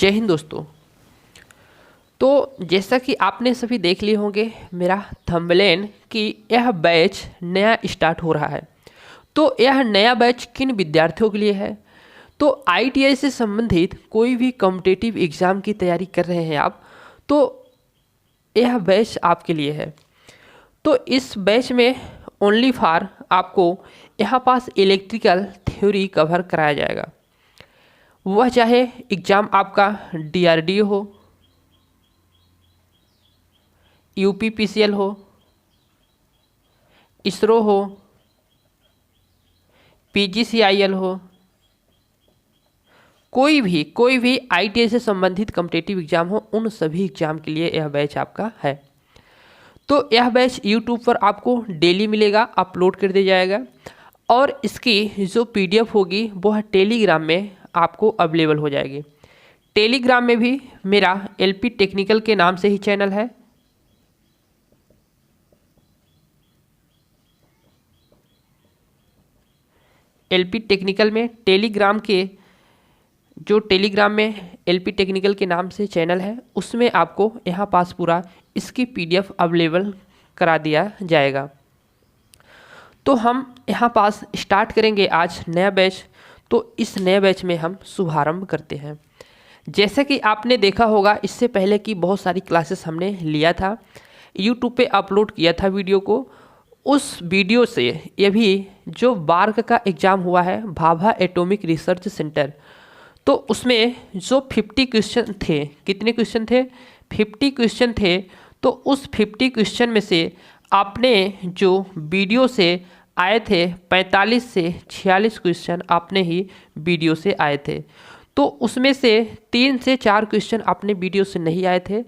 जय हिंद दोस्तों। तो जैसा कि आपने सभी देख लिए होंगे मेरा थंबनेल कि यह बैच नया स्टार्ट हो रहा है। तो यह नया बैच किन विद्यार्थियों के लिए है? तो आईटीआई से संबंधित कोई भी कॉम्पिटिटिव एग्ज़ाम की तैयारी कर रहे हैं आप, तो यह बैच आपके लिए है। तो इस बैच में ओनली फॉर आपको यहाँ पास इलेक्ट्रिकल थ्योरी कवर कराया जाएगा। वह चाहे एग्ज़ाम आपका डीआरडीओ हो, यूपीपीसीएल हो, इसरो हो, पीजीसीआईएल हो, कोई भी आईटीआई से संबंधित कॉम्पिटिटिव एग्ज़ाम हो, उन सभी एग्ज़ाम के लिए यह बैच आपका है। तो यह बैच यूट्यूब पर आपको डेली मिलेगा, अपलोड कर दिया जाएगा और इसकी जो पीडीएफ होगी वह टेलीग्राम में आपको अवेलेबल हो जाएगी। टेलीग्राम में भी मेरा एलपी टेक्निकल के नाम से ही चैनल है। एलपी टेक्निकल में टेलीग्राम में एलपी टेक्निकल के नाम से चैनल है, उसमें आपको यहाँ पास पूरा इसकी पीडीएफ अवेलेबल करा दिया जाएगा। तो हम यहाँ पास स्टार्ट करेंगे आज नया बैच। तो इस नए बैच में हम शुभारंभ करते हैं। जैसे कि आपने देखा होगा इससे पहले कि बहुत सारी क्लासेस हमने लिया था, यूट्यूब पे अपलोड किया था वीडियो को। उस वीडियो से ये भी जो बार्क का एग्ज़ाम हुआ है भाभा एटॉमिक रिसर्च सेंटर, तो उसमें जो 50 क्वेश्चन थे, कितने क्वेश्चन थे? 50 क्वेश्चन थे। तो उस 50 क्वेश्चन में से आपने जो वीडियो से आए थे 45 से 46 क्वेश्चन आपने ही वीडियो से आए थे। तो उसमें से 3 से 4 क्वेश्चन आपने वीडियो से नहीं आए थे।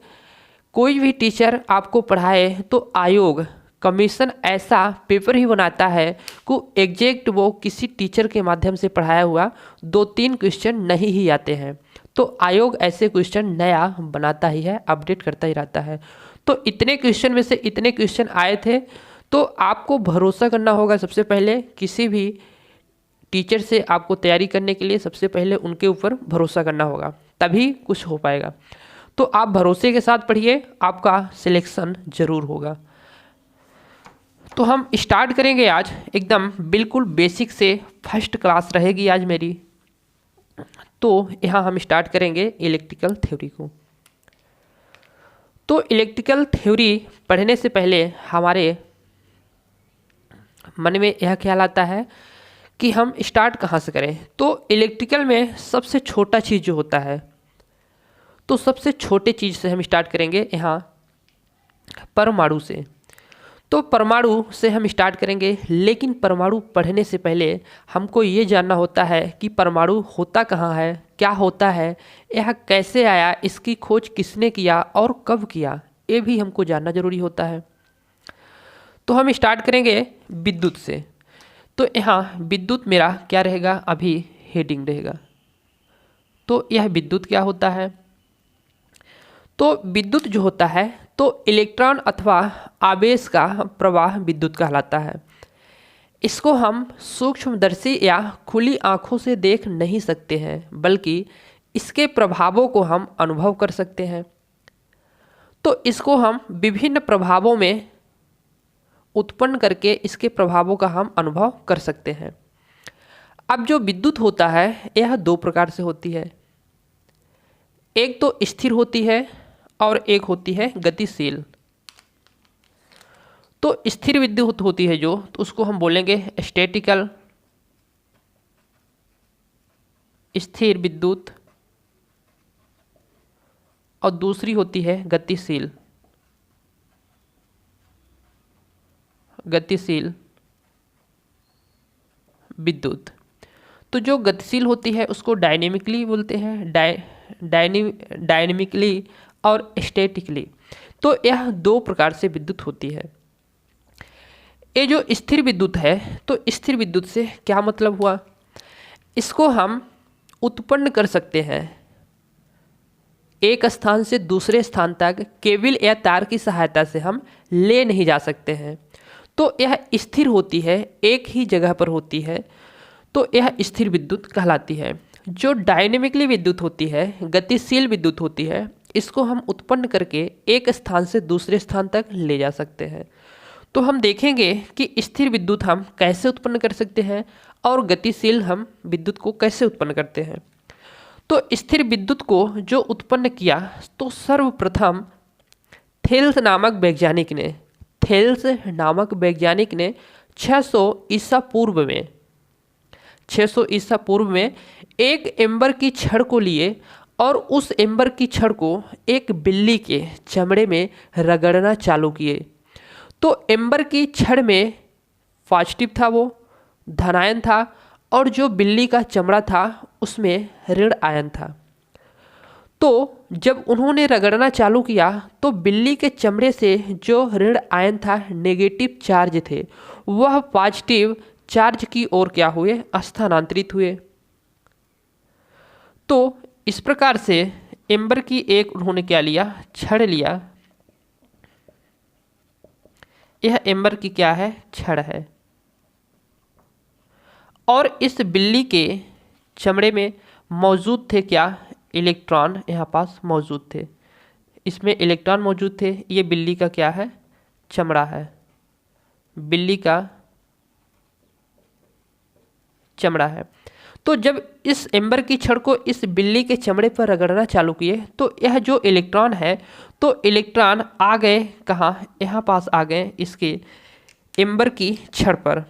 कोई भी टीचर आपको पढ़ाए तो आयोग कमीशन ऐसा पेपर ही बनाता है कि एग्जैक्ट वो किसी टीचर के माध्यम से पढ़ाया हुआ 2-3 क्वेश्चन नहीं ही आते हैं। तो आयोग ऐसे क्वेश्चन नया बनाता ही है, अपडेट करता ही रहता है। तो इतने क्वेश्चन में से इतने क्वेश्चन आए थे, तो आपको भरोसा करना होगा। सबसे पहले किसी भी टीचर से आपको तैयारी करने के लिए सबसे पहले उनके ऊपर भरोसा करना होगा, तभी कुछ हो पाएगा। तो आप भरोसे के साथ पढ़िए, आपका सिलेक्शन ज़रूर होगा। तो हम स्टार्ट करेंगे आज एकदम बिल्कुल बेसिक से, फर्स्ट क्लास रहेगी आज मेरी। तो यहाँ हम स्टार्ट करेंगे इलेक्ट्रिकल थ्योरी को। तो इलेक्ट्रिकल थ्योरी पढ़ने से पहले हमारे मन में यह ख्याल आता है कि हम स्टार्ट कहाँ से करें। तो इलेक्ट्रिकल में सबसे छोटा चीज़ जो होता है, तो सबसे छोटे चीज़ से हम स्टार्ट करेंगे यहाँ परमाणु से। तो परमाणु से हम स्टार्ट करेंगे, लेकिन परमाणु पढ़ने से पहले हमको ये जानना होता है कि परमाणु होता कहाँ है, क्या होता है, यह कैसे आया, इसकी खोज किसने किया और कब किया, ये भी हमको जानना जरूरी होता है। तो हम स्टार्ट करेंगे विद्युत से। तो यहाँ विद्युत मेरा क्या रहेगा, अभी हेडिंग रहेगा। तो यह विद्युत क्या होता है? तो विद्युत जो होता है तो इलेक्ट्रॉन अथवा आवेश का प्रवाह विद्युत कहलाता है। इसको हम सूक्ष्मदर्शी या खुली आंखों से देख नहीं सकते हैं, बल्कि इसके प्रभावों को हम अनुभव कर सकते हैं। तो इसको हम विभिन्न प्रभावों में उत्पन्न करके इसके प्रभावों का हम अनुभव कर सकते हैं। अब जो विद्युत होता है यह 2 प्रकार से होती है। एक तो स्थिर होती है और एक होती है गतिशील। तो स्थिर विद्युत होती है जो, तो उसको हम बोलेंगे स्टैटिकल, स्थिर विद्युत, और दूसरी होती है गतिशील विद्युत। तो जो गतिशील होती है उसको डायनेमिकली बोलते हैं, डायनेमिकली और स्टैटिकली। तो यह 2 प्रकार से विद्युत होती है। ये जो स्थिर विद्युत है, तो स्थिर विद्युत से क्या मतलब हुआ? इसको हम उत्पन्न कर सकते हैं, एक स्थान से दूसरे स्थान तक केबल या तार की सहायता से हम ले नहीं जा सकते हैं। तो यह स्थिर होती है, एक ही जगह पर होती है, तो यह स्थिर विद्युत कहलाती है। जो डायनेमिकली विद्युत होती है, गतिशील विद्युत होती है, इसको हम उत्पन्न करके एक स्थान से दूसरे स्थान तक ले जा सकते हैं। तो हम देखेंगे कि स्थिर विद्युत हम कैसे उत्पन्न कर सकते हैं और गतिशील हम विद्युत को कैसे उत्पन्न करते हैं। तो स्थिर विद्युत को जो उत्पन्न किया, तो सर्वप्रथम थेल्स नामक वैज्ञानिक ने 600 ईसा पूर्व में एक एम्बर की छड़ को लिए और उस एम्बर की छड़ को एक बिल्ली के चमड़े में रगड़ना चालू किए। तो एम्बर की छड़ में पॉजिटिव था, वो धनायन था, और जो बिल्ली का चमड़ा था उसमें ऋण आयन था। तो जब उन्होंने रगड़ना चालू किया तो बिल्ली के चमड़े से जो ऋण आयन था, नेगेटिव चार्ज थे, वह पॉजिटिव चार्ज की ओर क्या हुए, स्थानांतरित हुए। तो इस प्रकार से एम्बर की एक उन्होंने क्या लिया, छड़ लिया। यह एम्बर की क्या है, छड़ है, और इस बिल्ली के चमड़े में मौजूद थे क्या, इलेक्ट्रॉन यहाँ पास मौजूद थे। इसमें इलेक्ट्रॉन मौजूद थे। ये बिल्ली का क्या है, चमड़ा है, बिल्ली का चमड़ा है। तो जब इस एम्बर की छड़ को इस बिल्ली के चमड़े पर रगड़ना चालू किए तो यह जो इलेक्ट्रॉन है, तो इलेक्ट्रॉन आ गए कहाँ, यहाँ पास आ गए इसके एम्बर की छड़ पर।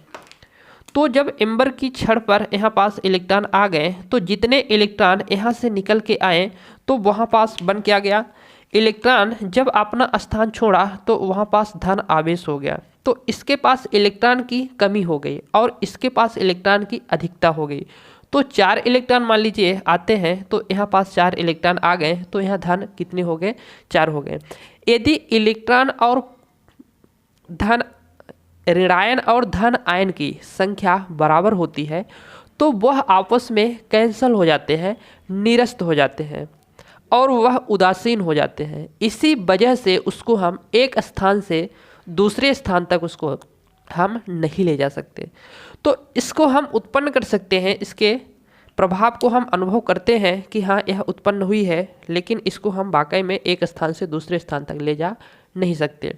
तो जब एम्बर की छड़ पर यहाँ पास इलेक्ट्रॉन आ गए तो जितने इलेक्ट्रॉन यहाँ से निकल के आए तो वहाँ पास बन क्या गया, इलेक्ट्रॉन जब अपना स्थान छोड़ा तो वहाँ पास धन आवेश हो गया। तो इसके पास इलेक्ट्रॉन की कमी हो गई और इसके पास इलेक्ट्रॉन की अधिकता हो गई। तो 4 इलेक्ट्रॉन मान लीजिए आते हैं, तो यहाँ पास 4 इलेक्ट्रॉन आ गए, तो यहाँ धन कितने हो गए, 4 हो गए। यदि इलेक्ट्रॉन और धन ऋणायन और धन आयन की संख्या बराबर होती है तो वह आपस में कैंसल हो जाते हैं, निरस्त हो जाते हैं और वह उदासीन हो जाते हैं। इसी वजह से उसको हम एक स्थान से दूसरे स्थान तक उसको हम नहीं ले जा सकते। तो इसको हम उत्पन्न कर सकते हैं, इसके प्रभाव को हम अनुभव करते हैं कि हाँ यह उत्पन्न हुई है, लेकिन इसको हम वाकई में एक स्थान से दूसरे स्थान तक ले जा नहीं सकते।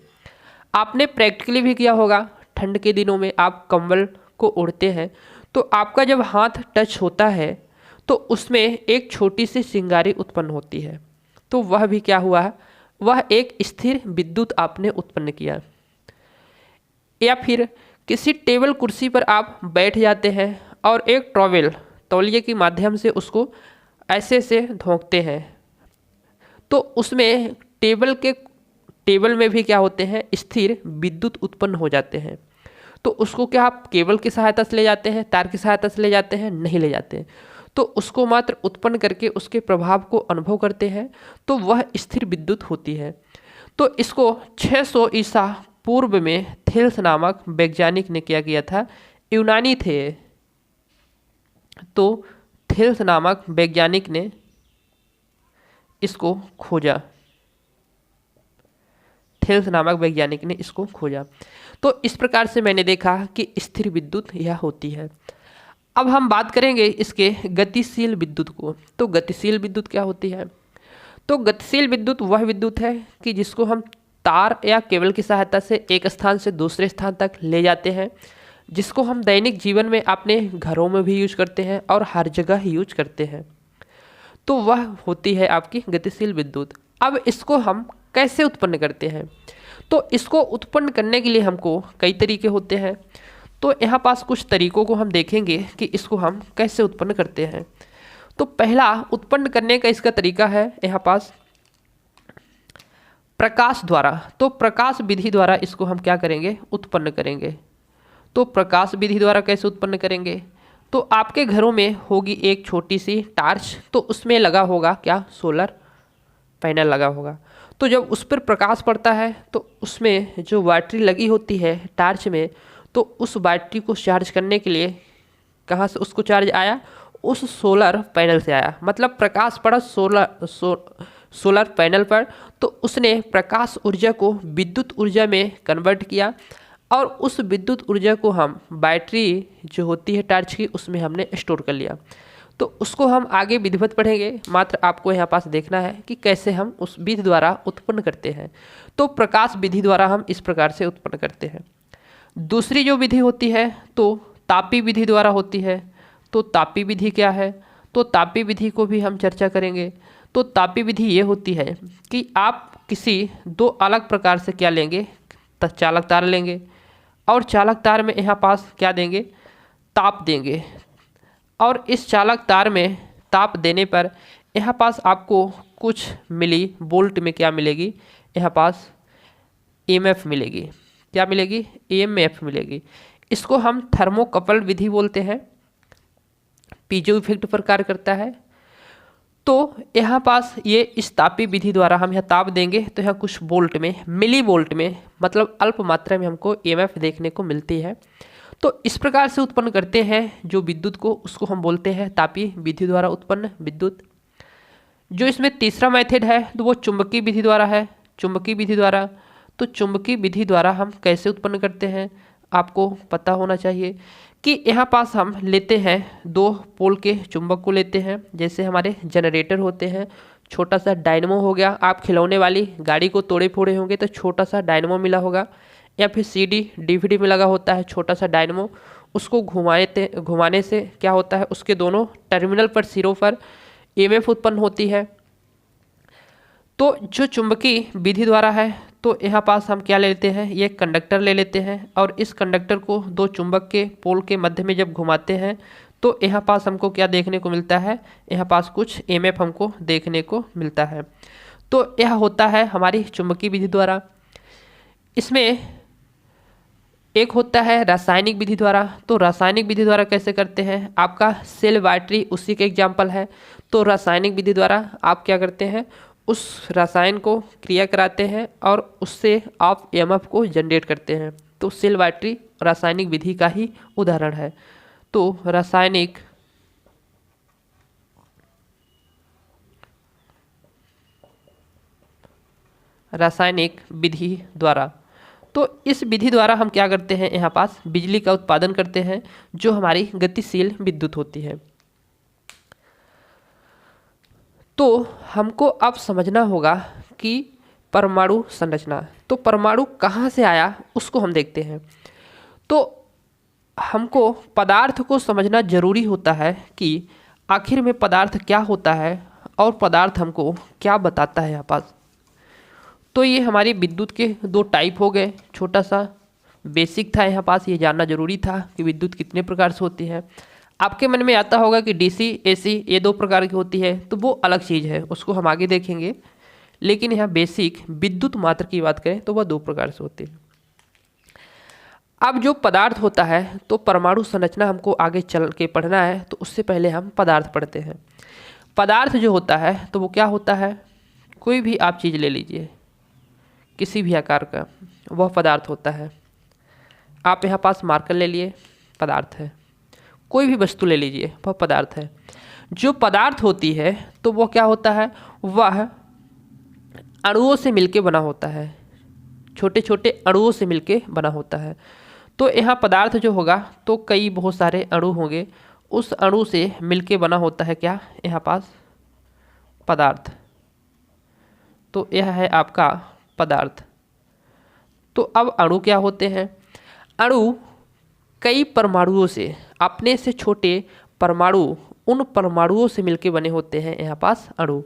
आपने प्रैक्टिकली भी किया होगा, ठंड के दिनों में आप कंबल को ओढ़ते हैं तो आपका जब हाथ टच होता है तो उसमें एक छोटी सी चिंगारी उत्पन्न होती है। तो वह भी क्या हुआ, वह एक स्थिर विद्युत आपने उत्पन्न किया। या फिर किसी टेबल कुर्सी पर आप बैठ जाते हैं और एक टॉवेल तौलिए के माध्यम से उसको ऐसे से धोंकते हैं, तो उसमें टेबल में भी क्या होते हैं, स्थिर विद्युत उत्पन्न हो जाते हैं। तो उसको क्या आप केबल की सहायता से ले जाते हैं, तार की सहायता से ले जाते हैं, नहीं ले जाते। तो उसको मात्र उत्पन्न करके उसके प्रभाव को अनुभव करते हैं, तो वह स्थिर विद्युत होती है। तो इसको 600 ईसा पूर्व में थेल्स नामक वैज्ञानिक ने क्या किया था, यूनानी थे। तो थेल्स नामक वैज्ञानिक ने इसको खोजा, थेल्स नामक वैज्ञानिक ने इसको खोजा। तो इस प्रकार से मैंने देखा कि स्थिर विद्युत यह होती है। अब हम बात करेंगे इसके गतिशील विद्युत को। तो गतिशील विद्युत क्या होती है, तो गतिशील विद्युत वह विद्युत है कि जिसको हम तार या केबल की सहायता से एक स्थान से दूसरे स्थान तक ले जाते हैं, जिसको हम दैनिक जीवन में अपने घरों में भी यूज करते हैं और हर जगह यूज करते हैं। तो वह होती है आपकी गतिशील विद्युत। अब इसको हम कैसे उत्पन्न करते हैं, तो इसको उत्पन्न करने के लिए हमको कई तरीके होते हैं। तो यहाँ पास कुछ तरीकों को हम देखेंगे कि इसको हम कैसे उत्पन्न करते हैं। तो पहला उत्पन्न करने का इसका तरीका है यहाँ पास प्रकाश द्वारा। तो प्रकाश विधि द्वारा इसको हम क्या करेंगे, उत्पन्न करेंगे। तो प्रकाश विधि द्वारा कैसे उत्पन्न करेंगे, तो आपके घरों में होगी एक छोटी सी टार्च, तो उसमें लगा होगा क्या, सोलर पैनल लगा होगा। तो जब उस पर प्रकाश पड़ता है तो उसमें जो बैटरी लगी होती है टार्च में, तो उस बैटरी को चार्ज करने के लिए कहाँ से उसको चार्ज आया, उस सोलर पैनल से आया। मतलब प्रकाश पड़ा सोलर पैनल पर, तो उसने प्रकाश ऊर्जा को विद्युत ऊर्जा में कन्वर्ट किया और उस विद्युत ऊर्जा को हम बैटरी जो होती है टार्च की उसमें हमने स्टोर कर लिया। तो उसको हम आगे विधिवत पढ़ेंगे, मात्र आपको यहाँ पास देखना है कि कैसे हम उस विधि द्वारा उत्पन्न करते हैं। तो प्रकाश विधि द्वारा हम इस प्रकार से उत्पन्न करते हैं। दूसरी जो विधि होती है तो तापी विधि द्वारा होती है। तो तापी विधि क्या है? तो तापी विधि को भी हम चर्चा करेंगे। तो तापी विधि ये होती है कि आप किसी दो अलग प्रकार से क्या लेंगे, चालक तार लेंगे, और चालक तार में यहाँ पास क्या देंगे, ताप देंगे, और इस चालक तार में ताप देने पर यहाँ पास आपको कुछ मिली वोल्ट में क्या मिलेगी, यहाँ पास ईएमएफ मिलेगी। क्या मिलेगी? ईएमएफ मिलेगी। इसको हम थर्मोकपल विधि बोलते हैं। पीजो इफेक्ट पर कार्य करता है। तो यहाँ पास ये इस तापी विधि द्वारा हम यहाँ ताप देंगे तो यहाँ कुछ वोल्ट में, मिली वोल्ट में, मतलब अल्प मात्रा में हमको ईएमएफ देखने को मिलती है। तो इस प्रकार से उत्पन्न करते हैं जो विद्युत को, उसको हम बोलते हैं तापी विधि द्वारा उत्पन्न विद्युत। जो इसमें तीसरा मेथड है तो वो चुंबकीय विधि द्वारा है। चुंबकीय विधि द्वारा, तो चुंबकीय विधि द्वारा हम कैसे उत्पन्न करते हैं आपको पता होना चाहिए कि यहाँ पास हम लेते हैं दो पोल के चुंबक को लेते हैं। जैसे हमारे जनरेटर होते हैं, छोटा सा डायनमो हो गया, आप खिलौने वाली गाड़ी को तोड़े फोड़े होंगे तो छोटा सा डायनमो मिला होगा, या फिर सीडी डीवीडी में लगा होता है छोटा सा डायनमो। उसको घुमाने से क्या होता है, उसके दोनों टर्मिनल पर, सिरों पर ईएमएफ उत्पन्न होती है। तो जो चुंबकीय विधि द्वारा है तो यहाँ पास हम क्या ले लेते हैं, ये कंडक्टर ले लेते हैं, और इस कंडक्टर को दो चुंबक के पोल के मध्य में जब घुमाते हैं तो यहाँ पास हमको क्या देखने को मिलता है, यहाँ पास कुछ ईएमएफ हमको देखने को मिलता है। तो यह होता है हमारी चुंबकीय विधि द्वारा। इसमें एक होता है रासायनिक विधि द्वारा। तो रासायनिक विधि द्वारा कैसे करते हैं, आपका सेल बैटरी उसी के एग्जाम्पल है। तो रासायनिक विधि द्वारा आप क्या करते हैं, उस रसायन को क्रिया कराते हैं और उससे आप ईएमएफ को जनरेट करते हैं। तो सेल बैटरी रासायनिक विधि का ही उदाहरण है। तो रासायनिक विधि द्वारा, तो इस विधि द्वारा हम क्या करते हैं, यहाँ पास बिजली का उत्पादन करते हैं जो हमारी गतिशील विद्युत होती है। तो हमको अब समझना होगा कि परमाणु संरचना, तो परमाणु कहाँ से आया उसको हम देखते हैं। तो हमको पदार्थ को समझना जरूरी होता है कि आखिर में पदार्थ क्या होता है और पदार्थ हमको क्या बताता है यहाँ पास। तो ये हमारी विद्युत के दो टाइप हो गए। छोटा सा बेसिक था यहाँ पास, ये जानना जरूरी था कि विद्युत कितने प्रकार से होती है। आपके मन में आता होगा कि डीसी एसी ये दो प्रकार की होती है, तो वो अलग चीज़ है, उसको हम आगे देखेंगे। लेकिन यहाँ बेसिक विद्युत मात्र की बात करें तो वह दो प्रकार से होती है। अब जो पदार्थ होता है, तो परमाणु संरचना हमको आगे चल के पढ़ना है, तो उससे पहले हम पदार्थ पढ़ते हैं। पदार्थ जो होता है तो वो क्या होता है, कोई भी आप चीज़ ले लीजिए किसी भी आकार का, वह पदार्थ होता है। आप यहाँ पास मार्कर ले लिए, पदार्थ है। कोई भी वस्तु ले लीजिए, वह पदार्थ है। जो पदार्थ होती है तो वो क्या होता है, वह अणुओं से मिलके बना होता है, छोटे छोटे अणुओं से मिलके बना होता है। तो यहाँ पदार्थ जो होगा तो कई बहुत सारे अणु होंगे, उस अणु से मिलके बना होता है क्या, यहाँ पास पदार्थ। तो यह है आपका पदार्थ। तो अब अणु क्या होते हैं, अणु कई परमाणुओं से, अपने से छोटे परमाणु, उन परमाणुओं से मिलके बने होते हैं यहाँ पास अणु।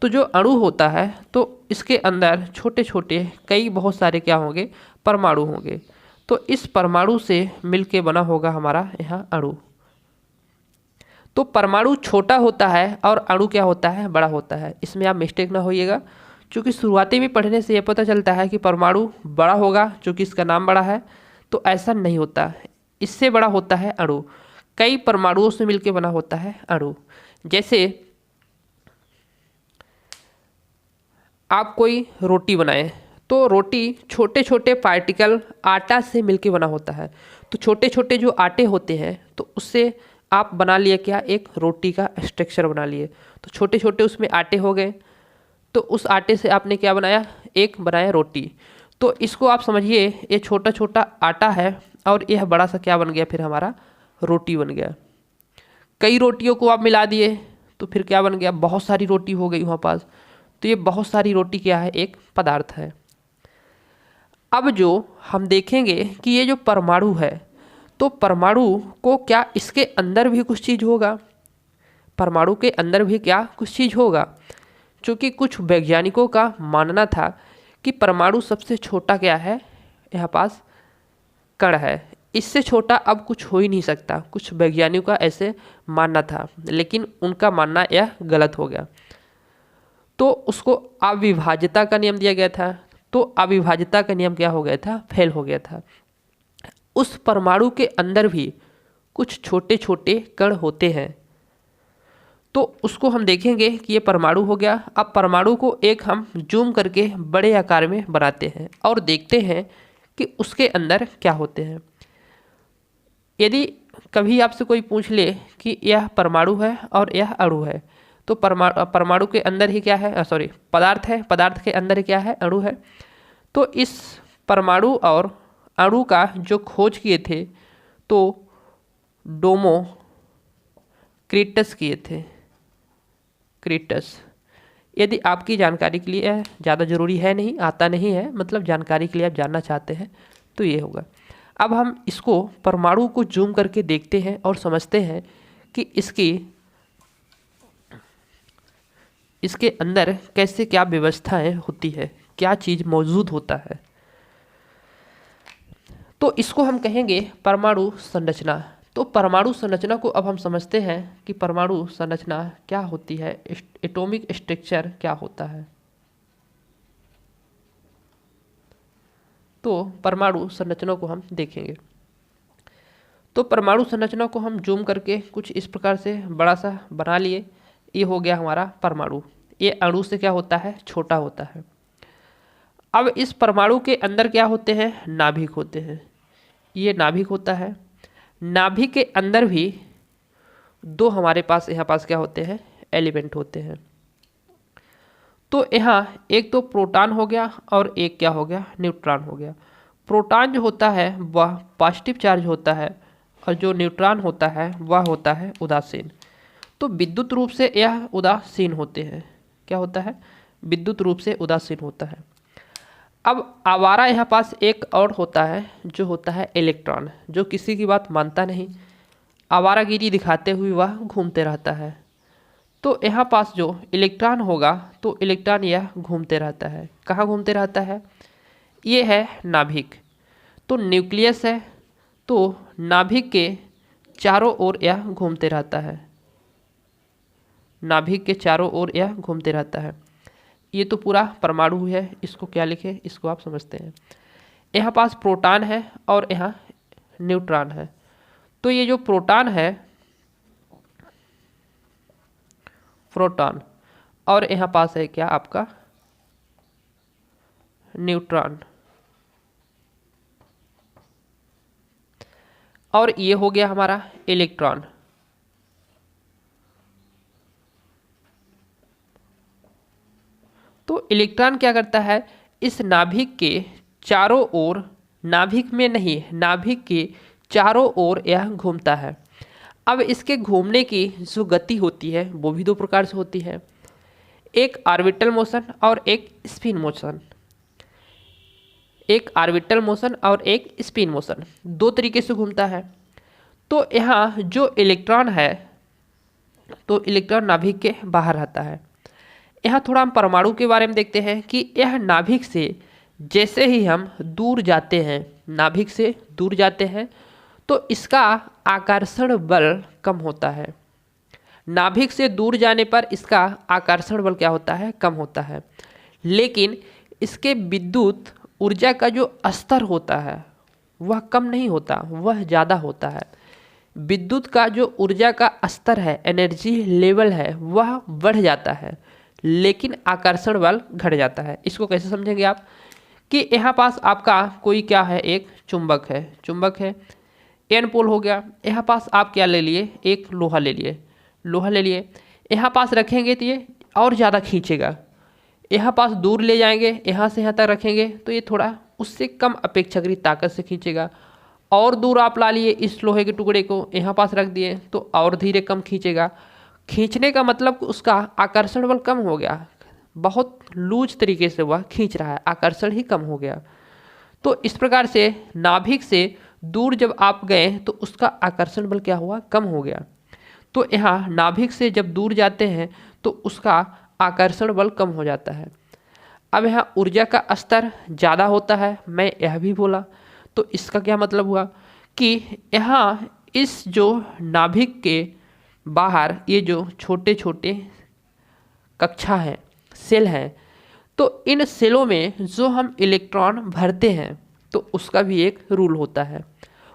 तो जो अणु होता है तो इसके अंदर छोटे छोटे कई बहुत सारे क्या होंगे, परमाणु होंगे। तो इस परमाणु से मिलके बना होगा हमारा यहाँ अणु। तो परमाणु छोटा होता है और अणु क्या होता है, बड़ा होता है। इसमें आप मिस्टेक ना होइएगा, क्योंकि शुरुआती में पढ़ने से ये पता चलता है कि परमाणु बड़ा होगा क्योंकि इसका नाम बड़ा है, तो ऐसा नहीं होता। इससे बड़ा होता है अणु, कई परमाणुओं से मिलकर बना होता है अणु। जैसे आप कोई रोटी बनाएं तो रोटी छोटे छोटे पार्टिकल आटा से मिलकर बना होता है। तो छोटे छोटे जो आटे होते हैं तो उससे आप बना लिए क्या, एक रोटी का स्ट्रक्चर बना लिए। तो छोटे छोटे उसमें आटे हो गए, तो उस आटे से आपने क्या बनाया, एक बनाया रोटी। तो इसको आप समझिए, ये छोटा छोटा आटा है और यह बड़ा सा क्या बन गया, फिर हमारा रोटी बन गया। कई रोटियों को आप मिला दिए तो फिर क्या बन गया, बहुत सारी रोटी हो गई वहाँ पास। तो ये बहुत सारी रोटी क्या है, एक पदार्थ है। अब जो हम देखेंगे कि ये जो परमाणु है, तो परमाणु को क्या इसके अंदर भी कुछ चीज़ होगा, परमाणु के अंदर भी क्या कुछ चीज़ होगा। क्योंकि कुछ वैज्ञानिकों का मानना था कि परमाणु सबसे छोटा क्या है, यहाँ पास कण है, इससे छोटा अब कुछ हो ही नहीं सकता। कुछ वैज्ञानिकों का ऐसे मानना था, लेकिन उनका मानना यह गलत हो गया। तो उसको अविभाज्यता का नियम दिया गया था। तो अविभाज्यता का नियम क्या हो गया था, फेल हो गया था। उस परमाणु के अंदर भी कुछ छोटे छोटे कण होते हैं। तो उसको हम देखेंगे कि ये परमाणु हो गया। अब परमाणु को एक हम जूम करके बड़े आकार में बनाते हैं और देखते हैं कि उसके अंदर क्या होते हैं। यदि कभी आपसे कोई पूछ ले कि यह परमाणु है और यह अणु है, तो परमाणु के अंदर ही क्या है, पदार्थ है, पदार्थ के अंदर क्या है, अणु है। तो इस परमाणु और अणु का जो खोज किए थे तो डेमोक्रिटस किए थे, क्रिटस। यदि आपकी जानकारी के लिए ज़्यादा ज़रूरी है नहीं, आता नहीं है, मतलब जानकारी के लिए आप जानना चाहते हैं तो ये होगा। अब हम इसको परमाणु को जूम करके देखते हैं और समझते हैं कि इसके अंदर कैसे क्या व्यवस्थाएं होती है, क्या चीज़ मौजूद होता है। तो इसको हम कहेंगे परमाणु संरचना। तो परमाणु संरचना को अब हम समझते हैं कि परमाणु संरचना क्या होती है, एटॉमिक स्ट्रक्चर क्या होता है। तो परमाणु संरचना को हम देखेंगे। तो परमाणु संरचना को हम जूम करके कुछ इस प्रकार से बड़ा सा बना लिए। ये हो गया हमारा परमाणु। ये अणु से क्या होता है, छोटा होता है। अब इस परमाणु के अंदर क्या होते हैं, नाभिक होते हैं। ये नाभिक होता है। नाभिक के अंदर भी दो हमारे पास यहाँ पास क्या होते हैं, एलिमेंट होते हैं। तो यहाँ एक तो प्रोटॉन हो गया और एक क्या हो गया, न्यूट्रॉन हो गया। प्रोटॉन जो होता है वह पॉजिटिव चार्ज होता है और जो न्यूट्रॉन होता है वह होता है उदासीन। तो विद्युत रूप से यह उदासीन होते हैं। क्या होता है, विद्युत रूप से उदासीन होता है। अब आवारा यहाँ पास एक और होता है जो होता है इलेक्ट्रॉन, जो किसी की बात मानता नहीं, आवारागिरी दिखाते हुए वह घूमते रहता है। तो यहाँ पास जो इलेक्ट्रॉन होगा तो इलेक्ट्रॉन यह घूमते रहता है। कहाँ घूमते रहता है, ये है नाभिक। तो न्यूक्लियस है, तो नाभिक के चारों ओर यह घूमते रहता है। नाभिक के चारों ओर यह घूमते रहता है। ये तो पूरा परमाणु है, इसको क्या लिखे, इसको आप समझते हैं। यहाँ पास प्रोटॉन है और यहाँ न्यूट्रॉन है। तो ये जो प्रोटॉन है, प्रोटॉन, और यहाँ पास है क्या आपका न्यूट्रॉन, और ये हो गया हमारा इलेक्ट्रॉन। तो इलेक्ट्रॉन क्या करता है, इस नाभिक के चारों ओर, नाभिक में नहीं, नाभिक के चारों ओर यह घूमता है। अब इसके घूमने की जो गति होती है वो भी दो प्रकार से होती है, एक ऑर्बिटल मोशन और एक स्पिन मोशन। एक ऑर्बिटल मोशन और एक स्पिन मोशन, दो तरीके से घूमता है। तो यहाँ जो इलेक्ट्रॉन है, तो इलेक्ट्रॉन नाभिक के बाहर रहता है। यहाँ थोड़ा हम परमाणु के बारे में देखते हैं कि यह नाभिक से जैसे ही हम दूर जाते हैं, नाभिक से दूर जाते हैं, तो इसका आकर्षण बल कम होता है। नाभिक से दूर जाने पर इसका आकर्षण बल क्या होता है, कम होता है। लेकिन इसके विद्युत ऊर्जा का जो स्तर होता है वह कम नहीं होता, वह ज़्यादा होता है। विद्युत का जो ऊर्जा का स्तर है, एनर्जी लेवल है, वह बढ़ जाता है, लेकिन आकर्षण बल घट जाता है। इसको कैसे समझेंगे आप, कि यहाँ पास आपका कोई क्या है, एक चुंबक है, चुंबक है, एन पोल हो गया। यहाँ पास आप क्या ले लिए, एक लोहा ले लिए, लोहा ले लिए, यहाँ पास रखेंगे तो ये और ज़्यादा खींचेगा। यहाँ पास दूर ले जाएंगे, यहाँ से यहाँ तक रखेंगे तो ये थोड़ा उससे कम अपेक्षाकृत ताकत से खींचेगा। और दूर आप ला लिए इस लोहे के टुकड़े को, यहाँ पास रख दिए तो और धीरे कम खींचेगा। खींचने का मतलब उसका आकर्षण बल कम हो गया, बहुत लूज तरीके से वह खींच रहा है, आकर्षण ही कम हो गया। तो इस प्रकार से नाभिक से दूर जब आप गए तो उसका आकर्षण बल क्या हुआ, कम हो गया। तो यहाँ नाभिक से जब दूर जाते हैं तो उसका आकर्षण बल कम हो जाता है। अब यहाँ ऊर्जा का स्तर ज़्यादा होता है, मैं यह भी बोला। तो इसका क्या मतलब हुआ कि यहाँ इस जो नाभिक के बाहर ये जो छोटे छोटे कक्षा हैं, सेल हैं, तो इन सेलों में जो हम इलेक्ट्रॉन भरते हैं तो उसका भी एक रूल होता है।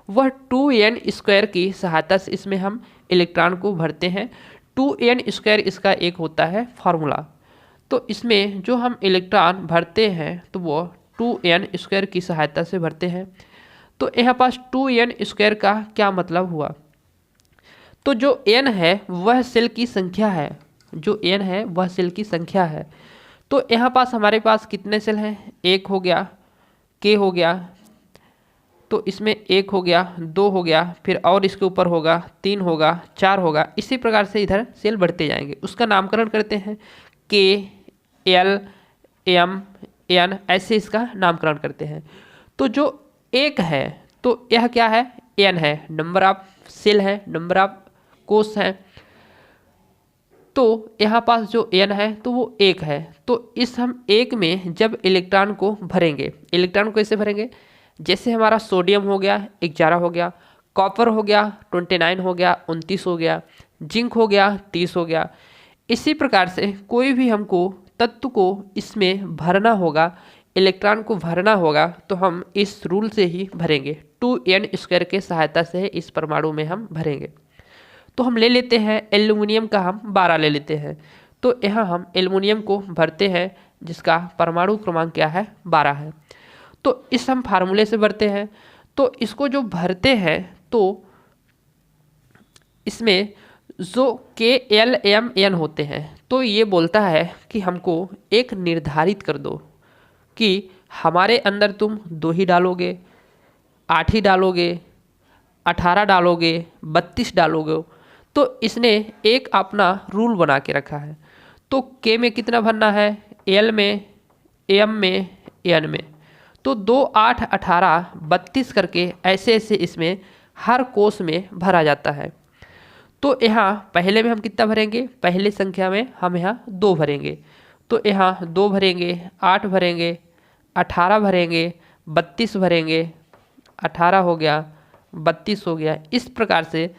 वह 2n² की सहायता से इसमें हम इलेक्ट्रॉन को भरते हैं। 2n² इसका एक होता है फार्मूला। तो इसमें जो हम इलेक्ट्रॉन भरते हैं तो वो 2n² की सहायता से भरते हैं। तो यहाँ पास 2n² का क्या मतलब हुआ, तो जो n है वह सेल की संख्या है, जो n है वह सेल की संख्या है। तो यहाँ पास हमारे पास कितने सेल हैं, एक हो गया, k हो गया, तो इसमें एक हो गया, दो हो गया, फिर और इसके ऊपर होगा, तीन होगा, चार होगा। इसी प्रकार से इधर सेल बढ़ते जाएंगे। उसका नामकरण करते हैं k, l, m, n, ऐसे इसका नामकरण करते हैं। तो जो एक है तो यह क्या है, n है, नंबर ऑफ सेल है, नंबर ऑफ कोष है। तो यहाँ पास जो n है तो वो एक है। तो इस हम एक में जब इलेक्ट्रॉन को भरेंगे, इलेक्ट्रॉन को कैसे भरेंगे, जैसे हमारा सोडियम हो गया 11 हो गया, कॉपर हो गया 29 हो गया, 29 हो गया, जिंक हो गया 30 हो गया। इसी प्रकार से कोई भी हमको तत्व को इसमें भरना होगा, इलेक्ट्रॉन को भरना होगा, तो हम इस रूल से ही भरेंगे, 2n² के सहायता से इस परमाणु में हम भरेंगे। तो हम ले लेते हैं एल्युमिनियम का, हम 12 ले लेते हैं। तो यहाँ हम एल्युमिनियम को भरते हैं जिसका परमाणु क्रमांक क्या है, 12 है। तो इस हम फार्मूले से भरते हैं। तो इसको जो भरते हैं तो इसमें जो k, l, m, n होते हैं, तो ये बोलता है कि हमको एक निर्धारित कर दो कि हमारे अंदर तुम 2 ही डालोगे, 8 ही डालोगे, 18 डालोगे, 32 डालोगे। तो इसने एक अपना रूल बना के रखा है। तो k में कितना भरना है, l में, m में, n में। तो 2, 8, 18, 32 करके ऐसे ऐसे इसमें हर कोष में भरा जाता है। तो यहाँ पहले में हम कितना भरेंगे, पहले संख्या में हम यहाँ 2 भरेंगे। तो यहाँ 2 भरेंगे, 8 भरेंगे, 18 भरेंगे, 32 भरेंगे, 18 हो गया, 32 हो गया। इस प्रकार से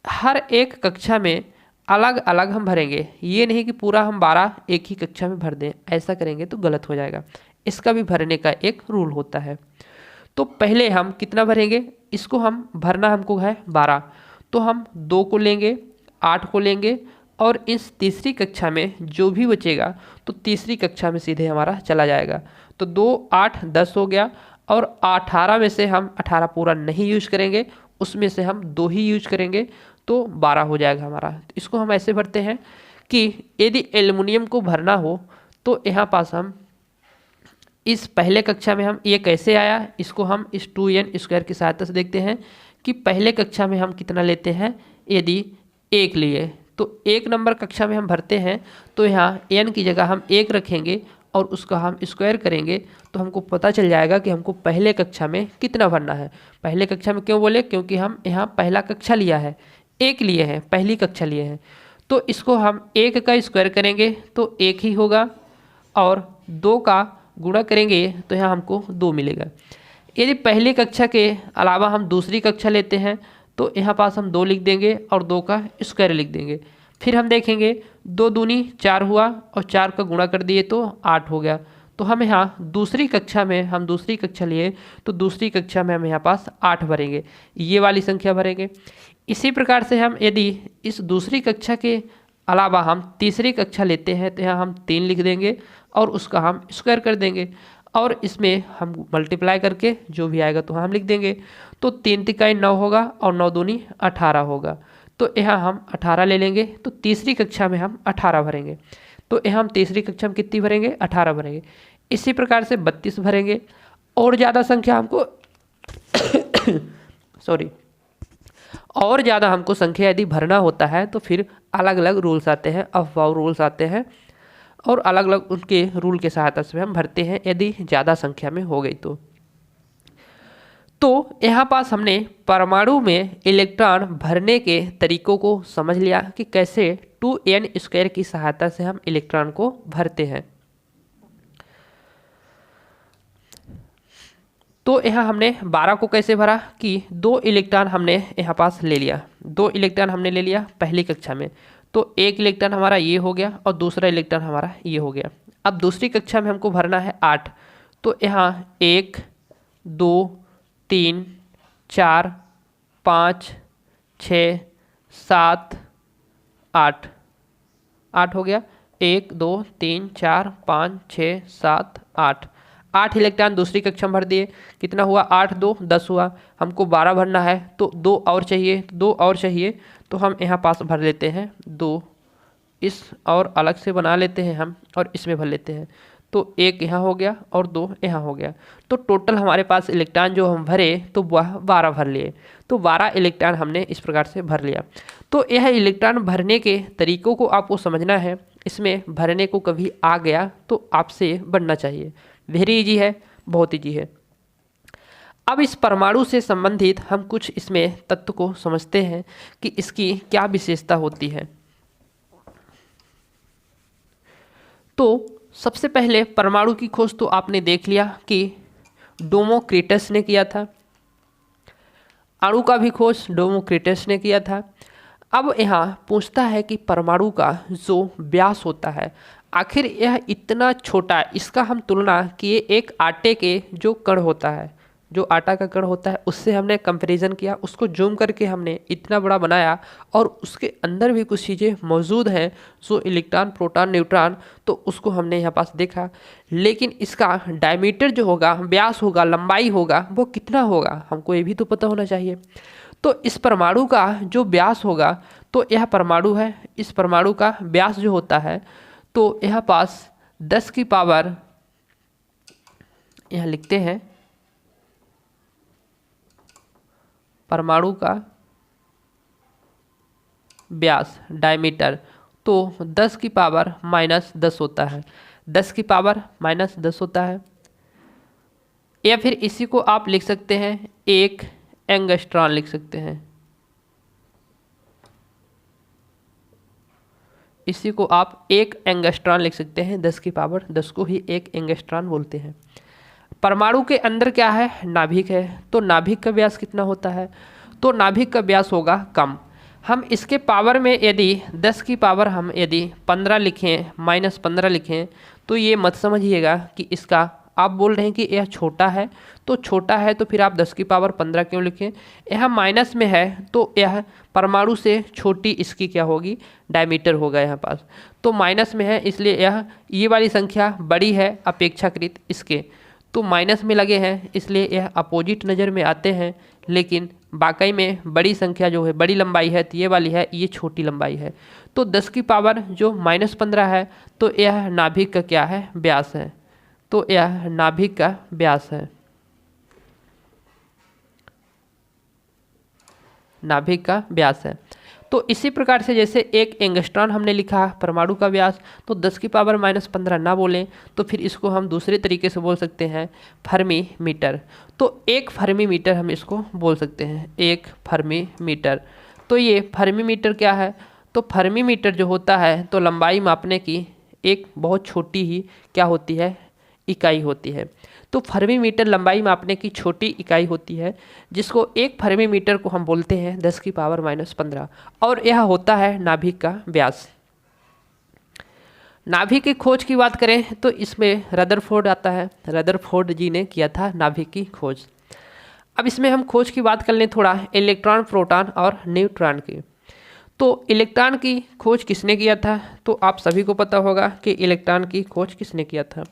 हर एक कक्षा में अलग अलग हम भरेंगे। ये नहीं कि पूरा हम 12 एक ही कक्षा में भर दें, ऐसा करेंगे तो गलत हो जाएगा। इसका भी भरने का एक रूल होता है। तो पहले हम कितना भरेंगे, इसको हम भरना हमको है 12, तो हम 2 को लेंगे, 8 को लेंगे, और इस तीसरी कक्षा में जो भी बचेगा तो तीसरी कक्षा में सीधे हमारा चला जाएगा। तो 2, 8, 10 हो गया, और 18 में से हम 18 पूरा नहीं यूज करेंगे, उसमें से हम 2 ही यूज करेंगे, तो 12 हो जाएगा हमारा। तो इसको हम ऐसे भरते हैं कि यदि एल्युमिनियम को भरना हो तो यहाँ पास हम इस पहले कक्षा में हम ये कैसे आया, इसको हम इस 2n² की सहायता से देखते हैं कि पहले कक्षा में हम कितना लेते हैं। यदि 1 लिए तो 1 नंबर कक्षा में हम भरते हैं, तो यहाँ n की जगह हम 1 रखेंगे और उसका हम स्क्वायर करेंगे, तो हमको पता चल जाएगा कि हमको पहले कक्षा में कितना भरना है। पहले कक्षा में क्यों बोले, क्योंकि हम यहाँ पहला कक्षा लिया है, 1 लिए हैं, पहली कक्षा लिए हैं। तो इसको हम 1 का स्क्वायर करेंगे तो 1 ही होगा, और 2 का गुणा करेंगे तो यहाँ हमको 2 मिलेगा। यदि पहली कक्षा के अलावा हम दूसरी कक्षा लेते हैं तो यहाँ पास हम 2 लिख देंगे और 2 का स्क्वायर लिख देंगे। फिर हम देखेंगे 2 दूनी 4 हुआ, और 4 का गुणा कर दिए तो 8 हो गया। तो हम यहाँ दूसरी कक्षा में हम दूसरी कक्षा लिए, तो दूसरी कक्षा में हम यहाँ पास 8 भरेंगे, ये वाली संख्या भरेंगे। इसी प्रकार से हम यदि इस दूसरी कक्षा के अलावा हम तीसरी कक्षा लेते हैं तो यहाँ हम 3 लिख देंगे और उसका हम स्क्वायर कर देंगे, और इसमें हम मल्टीप्लाई करके जो भी आएगा तो हम लिख देंगे। तो 3 तिकाई 9 होगा, और 9 दूनी 18 होगा। तो यहाँ हम 18 ले लेंगे, तो तीसरी कक्षा में हम 18 भरेंगे। तो यहाँ हम तीसरी कक्षा में कितनी भरेंगे, 18 भरेंगे। इसी प्रकार से 32 भरेंगे, और ज़्यादा संख्या हमको और ज़्यादा हमको संख्या यदि भरना होता है तो फिर अलग अलग रूल्स आते हैं, अफवाह रूल्स आते हैं, और अलग अलग उनके रूल के सहायता से हम भरते हैं यदि ज़्यादा संख्या में हो गई तो यहाँ पास हमने परमाणु में इलेक्ट्रॉन भरने के तरीकों को समझ लिया कि कैसे 2n² की सहायता से हम इलेक्ट्रॉन को भरते हैं। तो यहाँ हमने 12 को कैसे भरा कि 2 इलेक्ट्रॉन हमने यहाँ पास ले लिया, 2 इलेक्ट्रॉन हमने ले लिया पहली कक्षा में, तो एक इलेक्ट्रॉन हमारा ये हो गया और दूसरा इलेक्ट्रॉन हमारा ये हो गया। अब दूसरी कक्षा में हमको भरना है 8, तो यहाँ 1 2 3 4 5 6 7 8 8 हो गया, 1 2 3 4 5 6 7 8 इलेक्ट्रॉन दूसरी कक्षा में भर दिए। कितना हुआ, 8 2 10 हुआ। हमको 12 भरना है तो 2 और चाहिए, 2 और चाहिए तो हम यहाँ पास भर लेते हैं 2, इस और अलग से बना लेते हैं हम और इसमें भर लेते हैं, तो 1 यहाँ हो गया और 2 यहाँ हो गया। तो टोटल हमारे पास इलेक्ट्रॉन जो हम भरे तो वह 12 भर लिए, तो 12 इलेक्ट्रॉन हमने इस प्रकार से भर लिया। तो यह इलेक्ट्रॉन भरने के तरीकों को आपको समझना है, इसमें भरने को कभी आ गया तो आपसे बनना चाहिए, वेरी इजी है, बहुत इजी है। अब इस परमाणु से संबंधित हम कुछ इसमें तत्व को समझते हैं कि इसकी क्या विशेषता होती है। तो सबसे पहले परमाणु की खोज तो आपने देख लिया कि डेमोक्रिटस ने किया था, अणु का भी खोज डेमोक्रिटस ने किया था। अब यहाँ पूछता है कि परमाणु का जो व्यास होता है आखिर यह इतना छोटा, इसका हम तुलना किए एक आटे के जो कण होता है, जो आटा का कण होता है उससे हमने कंपैरिजन किया, उसको जूम करके हमने इतना बड़ा बनाया और उसके अंदर भी कुछ चीज़ें मौजूद हैं जो इलेक्ट्रॉन प्रोटॉन न्यूट्रॉन, तो उसको हमने यहाँ पास देखा। लेकिन इसका डायमीटर जो होगा, व्यास होगा, लंबाई होगा, वो कितना होगा हमको ये भी तो पता होना चाहिए। तो इस परमाणु का जो व्यास होगा, तो यह परमाणु है, इस परमाणु का व्यास जो होता है तो यहाँ पास 10 की पावर, यहाँ लिखते हैं परमाणु का व्यास डायमीटर, तो 10 की पावर -10 होता है, 10 की पावर -10 होता है। या फिर इसी को आप लिख सकते हैं 1 एंगस्ट्रॉन लिख सकते हैं, इसी को आप 1 एंगस्ट्रॉन लिख सकते हैं, 10 की पावर 10 को ही 1 एंगस्ट्रॉन बोलते हैं। परमाणु के अंदर क्या है, नाभिक है, तो नाभिक का व्यास कितना होता है, तो नाभिक का व्यास होगा कम। हम इसके पावर में यदि 10 की पावर हम यदि 15 लिखें, -15 लिखें, तो ये मत समझिएगा कि इसका आप बोल रहे हैं कि यह छोटा है, तो छोटा है तो फिर आप 10 की पावर 15 क्यों लिखें। यह माइनस में है तो यह परमाणु से छोटी इसकी क्या होगी, डायमीटर होगा यहाँ पास, तो माइनस में है इसलिए यह ये वाली संख्या बड़ी है अपेक्षाकृत इसके, तो माइनस में लगे हैं इसलिए यह अपोजिट नज़र में आते हैं। लेकिन वाकई में बड़ी संख्या जो है, बड़ी लंबाई है तो ये वाली है, ये छोटी लंबाई है। तो 10 की पावर जो -15 है तो यह नाभिक का क्या है, व्यास है, तो यह नाभिक का व्यास है, नाभिक का व्यास है। तो इसी प्रकार से जैसे 1 एंगस्ट्रॉन हमने लिखा परमाणु का व्यास, तो 10 की पावर -15 ना बोलें तो फिर इसको हम दूसरे तरीके से बोल सकते हैं फर्मी मीटर। तो 1 फर्मी मीटर हम इसको बोल सकते हैं, 1 फर्मी मीटर। तो ये फर्मी मीटर क्या है, तो फर्मी मीटर जो होता है तो लंबाई मापने की एक बहुत छोटी ही क्या होती है, इकाई होती है। तो फर्मी मीटर लंबाई मापने की छोटी इकाई होती है, जिसको 1 फर्मी मीटर को हम बोलते हैं 10 की पावर -15, और यह होता है नाभिक का व्यास। नाभिक की खोज की बात करें तो इसमें रदरफोर्ड आता है, रदरफोर्ड जी ने किया था नाभिक की खोज। अब इसमें हम खोज की बात कर लें थोड़ा इलेक्ट्रॉन प्रोटॉन और न्यूट्रॉन की। तो इलेक्ट्रॉन की खोज किसने किया था, तो आप सभी को पता होगा कि इलेक्ट्रॉन की खोज किसने किया था।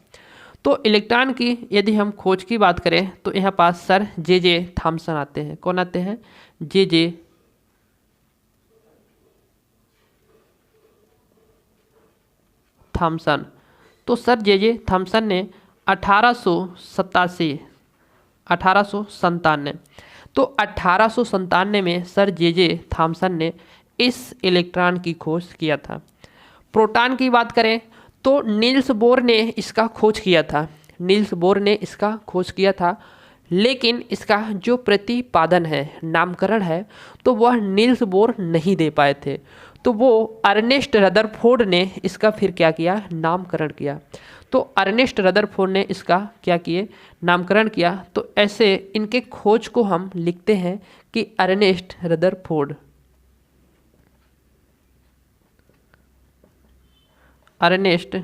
तो इलेक्ट्रॉन की यदि हम खोज की बात करें तो यहाँ पास सर जे थॉमसन आते हैं। कौन आते हैं, जे थॉमसन। तो सर जे थॉमसन ने 1897 तो 1897 में सर जे थॉमसन ने इस इलेक्ट्रॉन की खोज किया था। प्रोटॉन की बात करें तो नील्स बोर ने इसका खोज किया था। नील्स बोर ने इसका खोज किया था, लेकिन इसका जो प्रतिपादन है, नामकरण है, तो वह नील्स बोर नहीं दे पाए थे। तो वो अर्नेस्ट रदरफोर्ड ने इसका फिर क्या किया, नामकरण किया। तो अर्नेस्ट रदरफोर्ड ने इसका क्या किए, नामकरण किया। तो ऐसे इनके खोज को हम लिखते हैं कि Ernest Rutherford, Ernest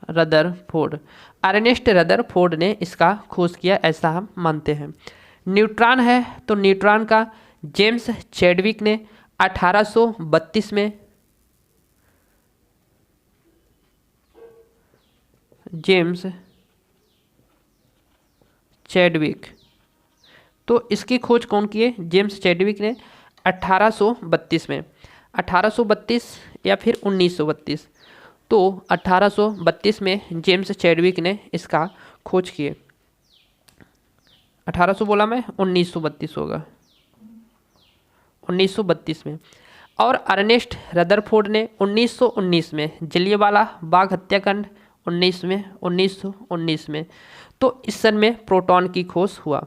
Rutherford, Ernest Rutherford ने इसका खोज किया, ऐसा हम मानते हैं। न्यूट्रॉन है तो न्यूट्रॉन का जेम्स चैडविक ने 1832 में, जेम्स चैडविक, तो इसकी खोज कौन की है, जेम्स चैडविक ने 1832 में, 1832 या फिर 1932, तो 1832 में जेम्स चैडविक ने इसका खोज किए। 1800 बोला मैं, 1932 होगा, 1932 में। और अर्नेस्ट रदरफोर्ड ने 1919 में, जलियांवाला बाग हत्याकांड 1919 में, तो इस सन में प्रोटॉन की खोज हुआ।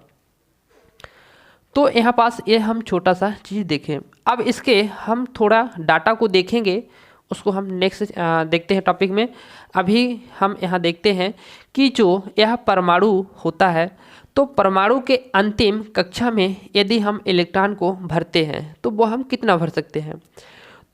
तो यहाँ पास ये हम छोटा सा चीज़ देखें। अब इसके हम थोड़ा डाटा को देखेंगे, उसको हम नेक्स्ट देखते हैं टॉपिक में। अभी हम यहाँ देखते हैं कि जो यह परमाणु होता है, तो परमाणु के अंतिम कक्षा में यदि हम इलेक्ट्रॉन को भरते हैं तो वो हम कितना भर सकते हैं।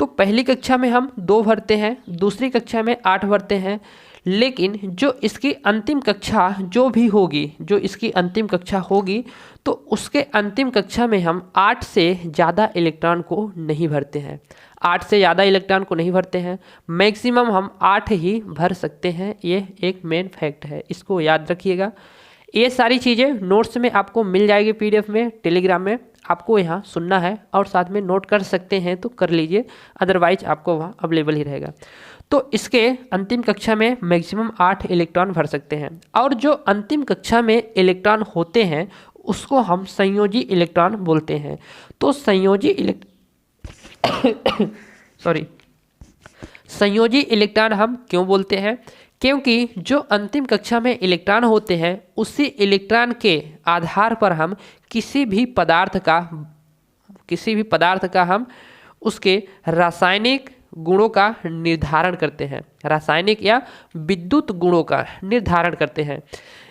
तो पहली कक्षा में हम 2 भरते हैं, दूसरी कक्षा में 8 भरते हैं, लेकिन जो इसकी अंतिम कक्षा जो भी होगी, जो इसकी अंतिम कक्षा होगी, तो उसके अंतिम कक्षा में हम 8 से ज़्यादा इलेक्ट्रॉन को नहीं भरते हैं। 8 से ज़्यादा इलेक्ट्रॉन को नहीं भरते हैं, मैक्सिमम हम 8 ही भर सकते हैं। ये एक मेन फैक्ट है, इसको याद रखिएगा। ये सारी चीज़ें नोट्स में आपको मिल जाएगी, पीडीएफ में, टेलीग्राम में। आपको यहाँ सुनना है और साथ में नोट कर सकते हैं तो कर लीजिए, अदरवाइज आपको वहाँ अवेलेबल ही रहेगा। तो इसके अंतिम कक्षा में मैक्सिमम 8 इलेक्ट्रॉन भर सकते हैं। और जो अंतिम कक्षा में इलेक्ट्रॉन होते हैं उसको हम संयोजी इलेक्ट्रॉन बोलते हैं। तो संयोजी संयोजी इलेक्ट्रॉन हम क्यों बोलते हैं, क्योंकि जो अंतिम कक्षा में इलेक्ट्रॉन होते हैं उसी इलेक्ट्रॉन के आधार पर हम किसी भी पदार्थ का हम उसके रासायनिक गुणों का निर्धारण करते हैं, रासायनिक या विद्युत गुणों का निर्धारण करते हैं।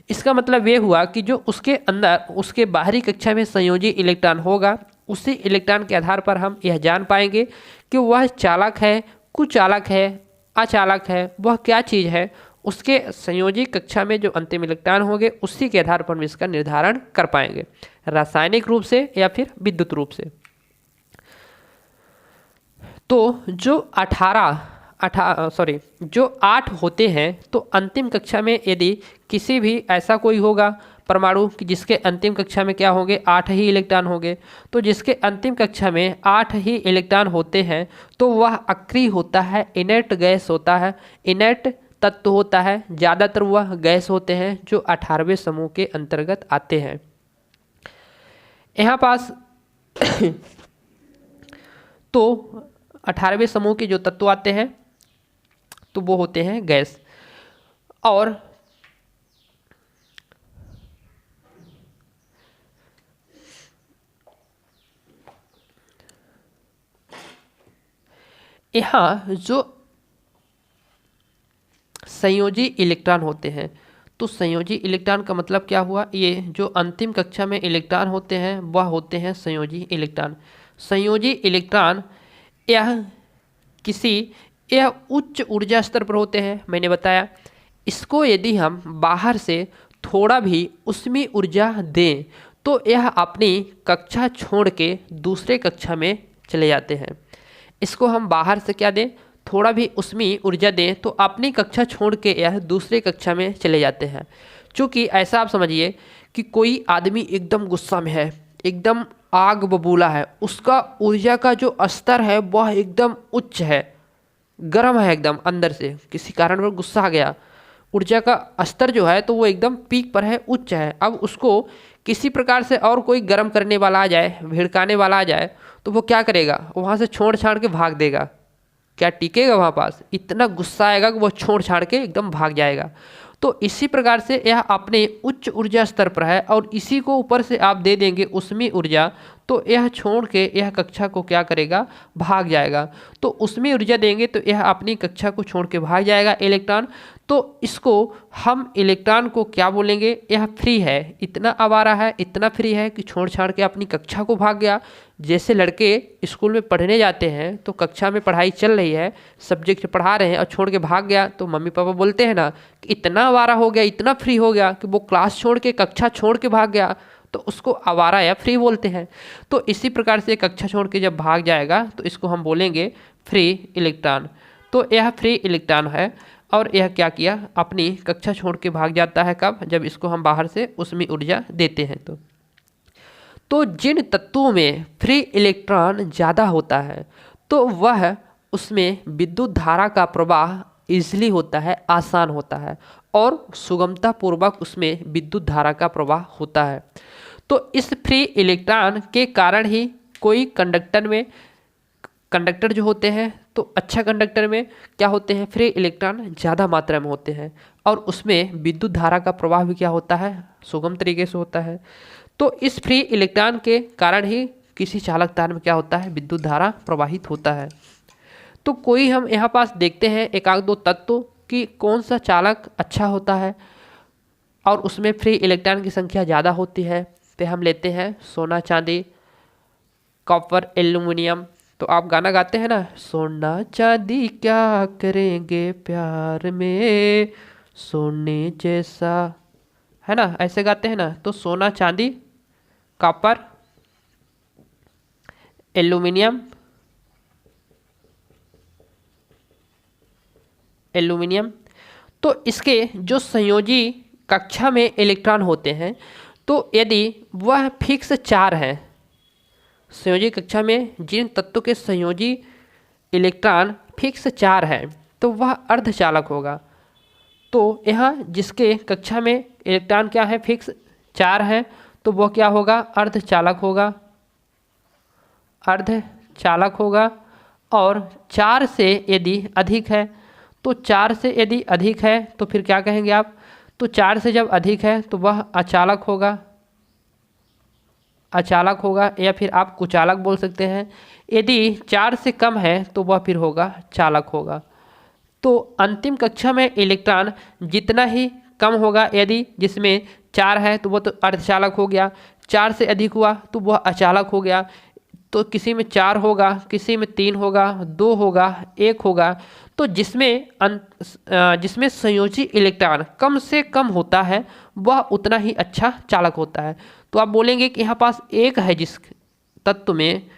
इसका मतलब ये हुआ कि जो उसके अंदर, उसके बाहरी कक्षा में संयोजी इलेक्ट्रॉन होगा, उसी इलेक्ट्रॉन के आधार पर हम यह जान पाएंगे कि वह चालक है, कुचालक है, अचालक है, वह क्या चीज़ है। उसके संयोजी कक्षा में जो अंतिम इलेक्ट्रॉन होंगे उसी के आधार पर हम इसका निर्धारण कर पाएंगे, रासायनिक रूप से या फिर विद्युत रूप से। तो जो 8 होते हैं, तो अंतिम कक्षा में यदि किसी भी ऐसा कोई होगा परमाणु कि जिसके अंतिम कक्षा में क्या होंगे, 8 ही इलेक्ट्रॉन होंगे, तो जिसके अंतिम कक्षा में 8 ही इलेक्ट्रॉन होते हैं तो वह अक्रिय होता है, इनर्ट गैस होता है, इनर्ट तत्व होता है। ज़्यादातर वह गैस होते हैं जो 18वें समूह के अंतर्गत आते हैं। यहाँ पास तो 18वें समूह के जो तत्व आते हैं तो वो होते हैं गैस। और यहाँ जो संयोजी इलेक्ट्रॉन होते हैं, तो संयोजी इलेक्ट्रॉन का मतलब क्या हुआ, ये जो अंतिम कक्षा में इलेक्ट्रॉन होते हैं वह होते हैं संयोजी इलेक्ट्रॉन। संयोजी इलेक्ट्रॉन यह उच्च ऊर्जा स्तर पर होते हैं, मैंने बताया। इसको यदि हम बाहर से थोड़ा भी उसमें ऊर्जा दें तो यह अपनी कक्षा छोड़ के दूसरे कक्षा में चले जाते हैं। इसको हम बाहर से क्या दें, थोड़ा भी उसमें ऊर्जा दें तो अपनी कक्षा छोड़ के यह दूसरे कक्षा में चले जाते हैं। चूँकि ऐसा आप समझिए कि कोई आदमी एकदम गुस्सा में है, एकदम आग बबूला है, उसका ऊर्जा का जो स्तर है वह एकदम उच्च है, गर्म है एकदम अंदर से, किसी कारण पर गुस्सा आ गया, ऊर्जा का स्तर जो है तो वो एकदम पीक पर है, उच्च है। अब उसको किसी प्रकार से और कोई गर्म करने वाला आ जाए, भिड़काने वाला आ जाए, तो वो क्या करेगा, वहाँ से छोड़ छाड़ के भाग देगा। क्या टिकेगा वहाँ पास, इतना गुस्सा आएगा कि वो छोड़ छाड़ के एकदम भाग जाएगा। तो इसी प्रकार से यह अपने उच्च ऊर्जा स्तर पर है और इसी को ऊपर से आप दे देंगे उष्मीय ऊर्जा, तो यह छोड़ के यह कक्षा को क्या करेगा, भाग जाएगा। तो उष्मीय ऊर्जा देंगे तो यह अपनी कक्षा को छोड़ के भाग जाएगा इलेक्ट्रॉन। तो इसको हम इलेक्ट्रॉन को क्या बोलेंगे, यह फ्री है, इतना आवारा है, इतना फ्री है कि छोड़ छाड़ के अपनी कक्षा को भाग गया। जैसे लड़के स्कूल में पढ़ने जाते हैं तो कक्षा में पढ़ाई चल रही है, सब्जेक्ट पढ़ा रहे हैं और छोड़ के भाग गया, तो मम्मी पापा बोलते हैं ना कि इतना आवारा हो गया, इतना फ्री हो गया कि वो क्लास छोड़ के कक्षा छोड़ के भाग गया, तो उसको आवारा या फ्री बोलते हैं। तो इसी प्रकार से कक्षा छोड़ के जब भाग जाएगा तो इसको हम बोलेंगे फ्री इलेक्ट्रॉन। तो यह फ्री इलेक्ट्रॉन है और यह क्या किया, अपनी कक्षा छोड़ के भाग जाता है। कब, जब इसको हम बाहर से उष्मीय ऊर्जा देते हैं। तो जिन तत्वों में फ्री इलेक्ट्रॉन ज़्यादा होता है तो वह उसमें विद्युत धारा का प्रवाह ईजिली होता है, आसान होता है और सुगमता पूर्वक उसमें विद्युत धारा का प्रवाह होता है। तो इस फ्री इलेक्ट्रॉन के कारण ही कोई कंडक्टर जो होते हैं तो अच्छा कंडक्टर में क्या होते हैं, फ्री इलेक्ट्रॉन ज़्यादा मात्रा में होते हैं और उसमें विद्युत धारा का प्रवाह भी क्या होता है, सुगम तरीके से होता है। तो इस फ्री इलेक्ट्रॉन के कारण ही किसी चालक तार में क्या होता है, विद्युत धारा प्रवाहित होता है। तो कोई हम यहाँ पास देखते हैं एक आध दो तत्व कि कौन सा चालक अच्छा होता है और उसमें फ्री इलेक्ट्रॉन की संख्या ज़्यादा होती है। तो हम लेते हैं सोना चांदी, कॉपर, एल्युमिनियम। तो आप गाना गाते हैं ना, सोना चांदी क्या करेंगे प्यार में, सोने जैसा, है ना, ऐसे गाते हैं ना। तो सोना चांदी, कॉपर, एल्युमिनियम, तो इसके जो संयोजी कक्षा में इलेक्ट्रॉन होते हैं तो यदि वह फिक्स 4 है, संयोजी कक्षा में जिन तत्वों के संयोजी इलेक्ट्रॉन फिक्स 4 है तो वह अर्धचालक होगा। तो यहाँ जिसके कक्षा में इलेक्ट्रॉन क्या है, फिक्स 4 है, तो वह क्या होगा, अर्धचालक होगा, अर्धचालक होगा। और 4 से यदि अधिक है, तो 4 से यदि अधिक है तो फिर क्या कहेंगे आप, तो 4 से जब अधिक है तो वह अचालक होगा, अचालक होगा, या फिर आप कुचालक बोल सकते हैं। यदि 4 से कम है तो वह फिर होगा चालक होगा। तो अंतिम कक्षा में इलेक्ट्रॉन जितना ही कम होगा, यदि जिसमें 4 है तो वह तो अर्धचालक हो गया, 4 से अधिक हुआ तो वह अचालक हो गया। तो किसी में 4 होगा, किसी में 3 होगा, 2 होगा, 1 होगा। तो जिसमें संयोजी इलेक्ट्रॉन कम से कम होता है वह उतना ही अच्छा चालक होता है। तो आप बोलेंगे कि यहाँ पास एक है जिस तत्व में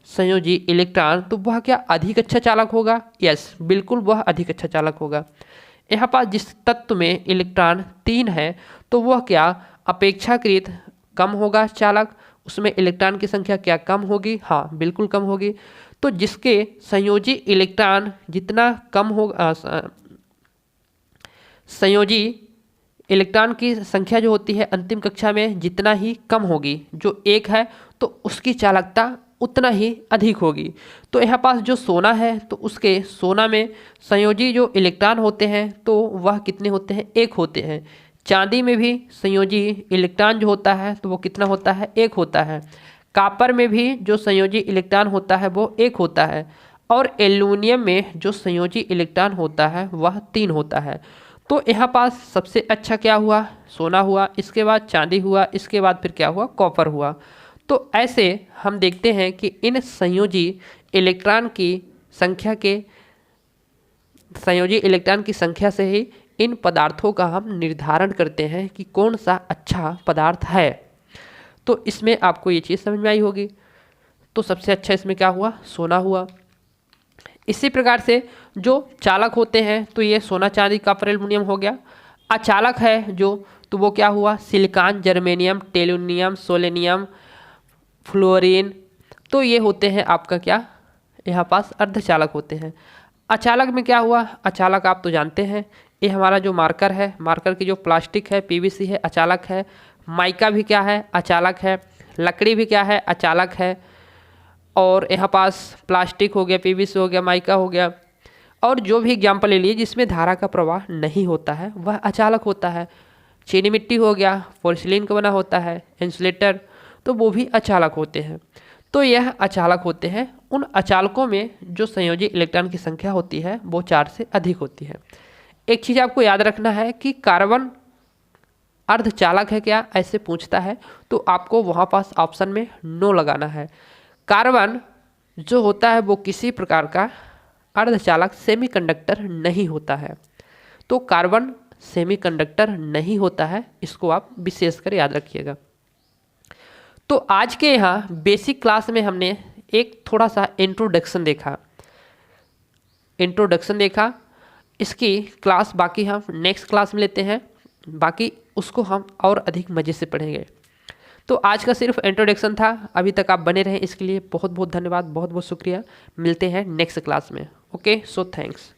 संयोजी इलेक्ट्रॉन, तो वह क्या अधिक अच्छा चालक होगा, यस बिल्कुल वह अधिक अच्छा चालक होगा। यहाँ पास जिस तत्व में इलेक्ट्रॉन 3 है तो वह क्या अपेक्षाकृत कम होगा चालक, उसमें इलेक्ट्रॉन की संख्या क्या कम होगी, हाँ बिल्कुल कम होगी। तो जिसके संयोजी इलेक्ट्रॉन जितना कम होगा, संयोजी इलेक्ट्रॉन की संख्या जो होती है अंतिम कक्षा में जितना ही कम होगी, जो 1 है तो उसकी चालकता उतना ही अधिक होगी। तो यहाँ पास जो सोना है तो उसके सोना में संयोजी जो इलेक्ट्रॉन होते हैं तो वह कितने होते हैं, 1 होते हैं। चांदी में भी संयोजी इलेक्ट्रॉन जो होता है तो वो कितना होता है, 1 होता है। कॉपर में भी जो संयोजी इलेक्ट्रॉन होता है वो 1 होता है। और एल्युमिनियम में जो संयोजी इलेक्ट्रॉन होता है वह 3 होता है। तो यहाँ पास सबसे अच्छा क्या हुआ, सोना हुआ, इसके बाद चांदी हुआ, इसके बाद फिर क्या हुआ, कॉपर हुआ। तो ऐसे हम देखते हैं कि इन संयोजी इलेक्ट्रॉन की संख्या के संयोजी इलेक्ट्रॉन की संख्या से ही इन पदार्थों का हम निर्धारण करते हैं कि कौन सा अच्छा पदार्थ है। तो इसमें आपको ये चीज़ समझ में आई होगी। तो सबसे अच्छा इसमें क्या हुआ, सोना हुआ। इसी प्रकार से जो चालक होते हैं तो ये सोना चांदी कॉपर एल्युमिनियम हो गया। अचालक है जो, तो वो क्या हुआ, सिलिकॉन, जर्मेनियम, टेलुनियम, सोलेनियम, फ्लोरीन। तो ये होते हैं आपका क्या, यहाँ पास अर्धचालक होते हैं। अचालक में क्या हुआ, अचालक आप तो जानते हैं, ये हमारा जो मार्कर है, मार्कर की जो प्लास्टिक है पीवीसी है, अचालक है। माइका भी क्या है, अचालक है। लकड़ी भी क्या है, अचालक है। और यहाँ पास प्लास्टिक हो गया, पीवीसी हो गया, माइका हो गया, और जो भी एग्जाम्पल ले लिए जिसमें धारा का प्रवाह नहीं होता है वह अचालक होता है। चीनी मिट्टी हो गया, पोर्सिलिन का बना होता है, इंसुलेटर, तो वो भी अचालक होते हैं। तो यह अचालक होते हैं। उन अचालकों में जो संयोजी इलेक्ट्रॉन की संख्या होती है वो 4 से अधिक होती है। एक चीज़ आपको याद रखना है कि कार्बन अर्धचालक है क्या, ऐसे पूछता है तो आपको वहाँ पास ऑप्शन में नो लगाना है। कार्बन जो होता है वो किसी प्रकार का अर्धचालक सेमीकंडक्टर नहीं होता है। तो कार्बन सेमीकंडक्टर नहीं होता है, इसको आप विशेषकर याद रखिएगा। तो आज के यहाँ बेसिक क्लास में हमने एक थोड़ा सा इंट्रोडक्शन देखा। इसकी क्लास बाकी हम नेक्स्ट क्लास में लेते हैं, बाकी उसको हम और अधिक मज़े से पढ़ेंगे। तो आज का सिर्फ इंट्रोडक्शन था। अभी तक आप बने रहें इसके लिए बहुत बहुत धन्यवाद, बहुत बहुत शुक्रिया। मिलते हैं नेक्स्ट क्लास में। Okay, so thanks.